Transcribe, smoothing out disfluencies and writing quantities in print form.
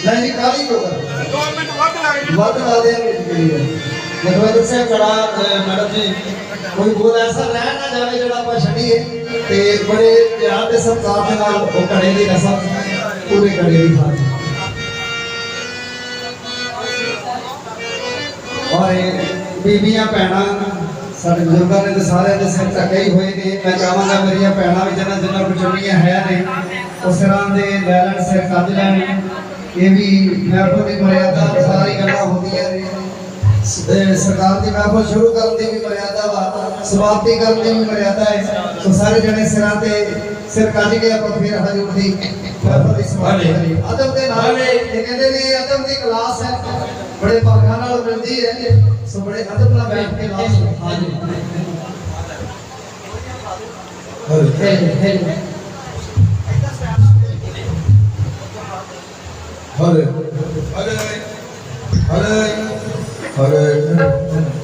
नहीं काली को कर 2 मिनट वक्त वक्त ला दे देखो दस्या कड़ा मैडम जी कोई बोल ऐसा रह ना जाए जड़ा ਆਪਾਂ ਛੱਡੀਏ ਤੇ ਬੜੇ ਪਿਆਰ ਤੇ ਸਤਿਕਾਰ ਦੇ ਨਾਲ ਉਹ ਕੜੇ ਦੀ ਰਸਮ ਪੂਰੇ ਕੜੇ ਦੀ ਖਾਣ ਔਰ ਬੀਬੀਆਂ ਭੈਣਾਂ ਸਾਡੇ ਬਜ਼ੁਰਗਾਂ ਨੇ ਤੇ ਸਾਰਿਆਂ ਦੇ ਸਿਰ ਢੱਕੇ ਹੀ ਹੋਏ ਨੇ ਮੈਂ ਚਾਹਾਂਗਾ ਮੇਰੀਆਂ ਭੈਣਾਂ ਵੀ ਜਿਹਨਾਂ ਜਿਹਨਾਂ ਬਚਣੀਆਂ ਹੈ ਨੇ ਉਸ ਤਰ੍ਹਾਂ ਦੇ ਲੈ ਲੈਣ ਸਿਰ ਕੱਜ ਲੈਣ ਇਹ ਵੀ ਮਹਿਫਲ ਦੀ ਮਰਿਆਦਾ ਸਾਰੀ ਗੱਲਾਂ ਹੁੰਦੀਆਂ ਨੇ सरकार की महफिल शुरू करने की भी मर्यादा वा समाप्ति करने की भी मर्यादा है तो सारे जने सिरां ते सिर कज के आप फिर हजूर दी महफिल की समाप्ति करिए अदब दे नाल ये कहंदे ने अदब दी क्लास है बड़े भागां नाल मिलदी है सो बड़े अदब नाल बैठ के क्लास हां जी हरे हरे हरे हरे